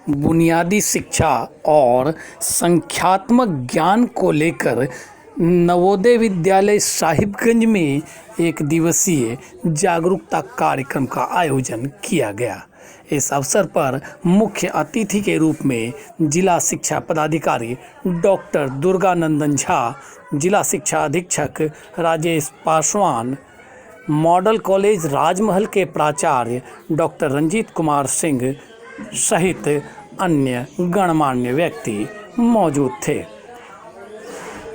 बुनियादी शिक्षा और संख्यात्मक ज्ञान को लेकर नवोदय विद्यालय साहिबगंज में एक दिवसीय जागरूकता कार्यक्रम का आयोजन किया गया। इस अवसर पर मुख्य अतिथि के रूप में जिला शिक्षा पदाधिकारी डॉक्टर दुर्गानंदन झा, जिला शिक्षा अधीक्षक राजेश पासवान, मॉडल कॉलेज राजमहल के प्राचार्य डॉक्टर रंजीत कुमार सिंह सहित अन्य गणमान्य व्यक्ति मौजूद थे।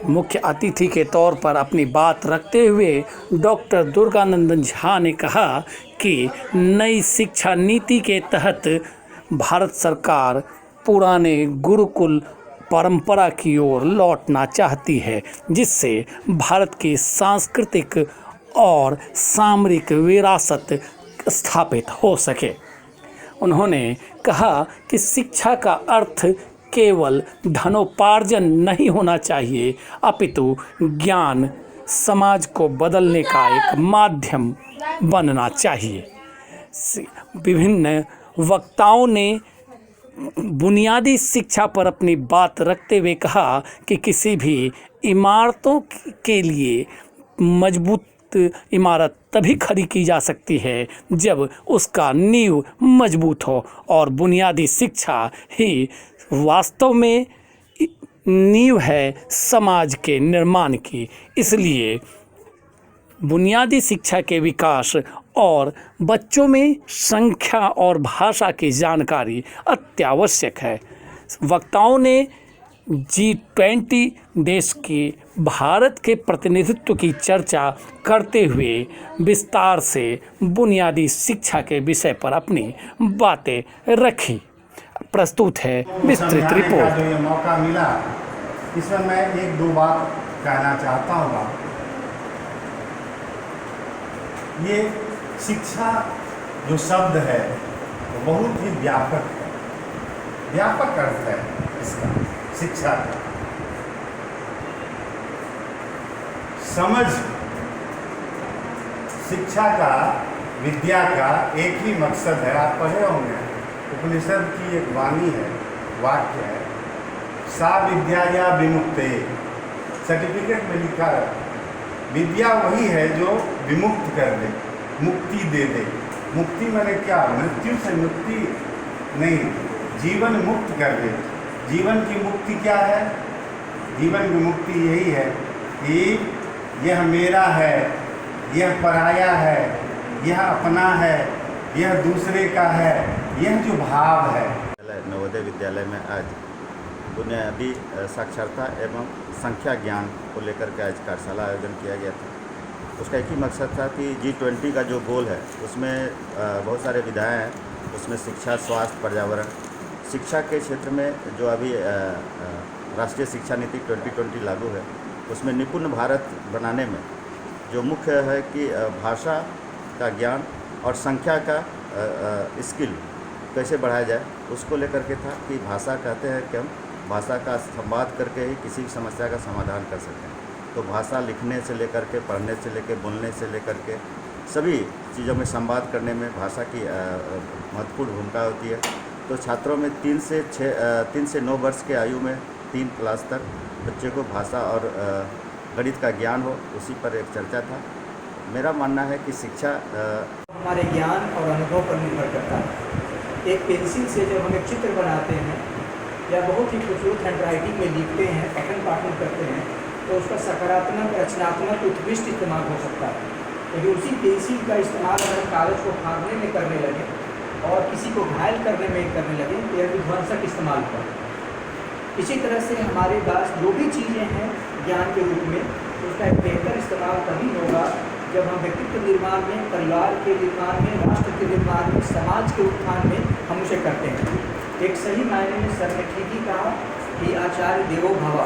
मुख्य अतिथि के तौर पर अपनी बात रखते हुए डॉक्टर दुर्गानंदन झा ने कहा कि नई शिक्षा नीति के तहत भारत सरकार पुराने गुरुकुल परंपरा की ओर लौटना चाहती है, जिससे भारत की सांस्कृतिक और सामरिक विरासत स्थापित हो सके। उन्होंने कहा कि शिक्षा का अर्थ केवल धनोपार्जन नहीं होना चाहिए, अपितु ज्ञान समाज को बदलने का एक माध्यम बनना चाहिए। विभिन्न वक्ताओं ने बुनियादी शिक्षा पर अपनी बात रखते हुए कहा कि किसी भी इमारतों के लिए मजबूत इमारत तभी खड़ी की जा सकती है जब उसका नींव मजबूत हो, और बुनियादी शिक्षा ही वास्तव में नींव है समाज के निर्माण की। इसलिए बुनियादी शिक्षा के विकास और बच्चों में संख्या और भाषा की जानकारी अत्यावश्यक है। वक्ताओं ने G20 देश के भारत के प्रतिनिधित्व की चर्चा करते हुए विस्तार से बुनियादी शिक्षा के विषय पर अपनी बातें रखी। प्रस्तुत है विस्तृत रिपोर्ट। जो ये मौका मिला, इसमें मैं एक दो बात कहना चाहता हूँ। ये शिक्षा जो शब्द है वो बहुत ही व्यापक है, व्यापक अर्थ है इसका। शिक्षा समझ, शिक्षा का, विद्या का एक ही मकसद है। आप पढ़े होंगे, उपनिषद की एक वाणी है, वाक्य है, सा विद्या या विमुक्ते। सर्टिफिकेट में लिखा है विद्या वही है जो विमुक्त कर दे, मुक्ति दे दे। मुक्ति मैंने क्या, मृत्यु से मुक्ति नहीं, जीवन मुक्त कर दे। जीवन की मुक्ति क्या है? जीवन की मुक्ति यही है कि यह मेरा है, यह पराया है, यह अपना है, यह दूसरे का है, यह जो भाव है। नवोदय विद्यालय में आज बुनियादी साक्षरता एवं संख्या ज्ञान को लेकर के आज कार्यशाला आयोजन किया गया था। उसका एक ही मकसद था कि G20 का जो गोल है उसमें बहुत सारे विधाएँ हैं। उसमें शिक्षा, स्वास्थ्य, पर्यावरण, शिक्षा के क्षेत्र में जो अभी राष्ट्रीय शिक्षा नीति 2020 लागू है, उसमें निपुण भारत बनाने में जो मुख्य है कि भाषा का ज्ञान और संख्या का स्किल कैसे बढ़ाया जाए, उसको लेकर के था कि भाषा कहते हैं कि हम भाषा का संवाद करके ही किसी भी समस्या का समाधान कर सकें। तो भाषा लिखने से लेकर के, पढ़ने से लेकर, बोलने से लेकर के सभी चीज़ों में संवाद करने में भाषा की महत्वपूर्ण भूमिका होती है। तो छात्रों में 3 से 9 वर्ष के आयु में 3 क्लास तक बच्चे को भाषा और गणित का ज्ञान हो, उसी पर एक चर्चा था। मेरा मानना है कि शिक्षा हमारे ज्ञान और अनुभव पर निर्भर करता है। एक पेंसिल से जब हम एक चित्र बनाते हैं या बहुत ही खूबसूरत हैंडराइटिंग में लिखते हैं, पठन पाठन करते हैं, तो उसका सकारात्मक, रचनात्मक, उत्कृष्ट इस्तेमाल हो सकता है। लेकिन उसी पेंसिल का इस्तेमाल अगर कागज़ को फाड़ने में करने लगे और किसी को घायल करने में करने लगे तो यह विध्वंसक इस्तेमाल कर। इसी तरह से हमारे पास जो भी चीज़ें हैं ज्ञान के रूप में, उसका एक बेहतर इस्तेमाल तभी होगा जब हम व्यक्तित्व निर्माण में, परिवार के निर्माण में, राष्ट्र के निर्माण में, समाज के उत्थान में हम उसे करते हैं। एक सही मायने में सर ने ठीक ही कहा कि आचार्य देवो भव।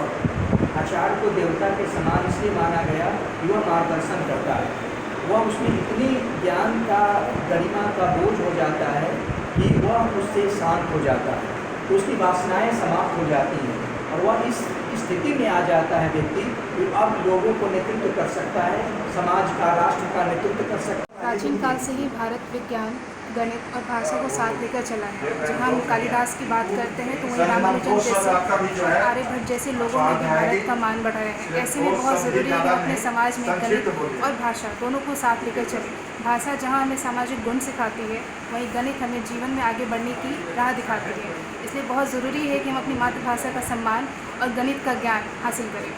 आचार्य को देवता के समान इसलिए माना गया कि वह मार्गदर्शन करता है। वह उसमें इतनी ज्ञान का, गरिमा का बोझ हो जाता है कि वह उससे शांत हो जाता है, तो उसकी वासनाएं समाप्त हो जाती हैं और वह इस स्थिति में आ जाता है व्यक्ति कि अब लोगों को नेतृत्व कर सकता है, समाज का, राष्ट्र का नेतृत्व कर सकता है। प्राचीन काल से ही भारत विज्ञान गणित और भाषा को साथ लेकर चला है। जहाँ हम कालिदास की बात करते हैं तो वहीं रामानुजन जैसे और आर्यभट्ट जैसे लोगों ने भी भारत का मान बढ़ाया है। ऐसे में बहुत ज़रूरी है कि अपने समाज में गणित और भाषा दोनों को साथ लेकर चलें। भाषा जहाँ हमें सामाजिक गुण सिखाती है, वहीं गणित हमें जीवन में आगे बढ़ने की राह दिखाती है। इसलिए बहुत ज़रूरी है कि हम अपनी मातृभाषा का सम्मान और गणित का ज्ञान हासिल करें।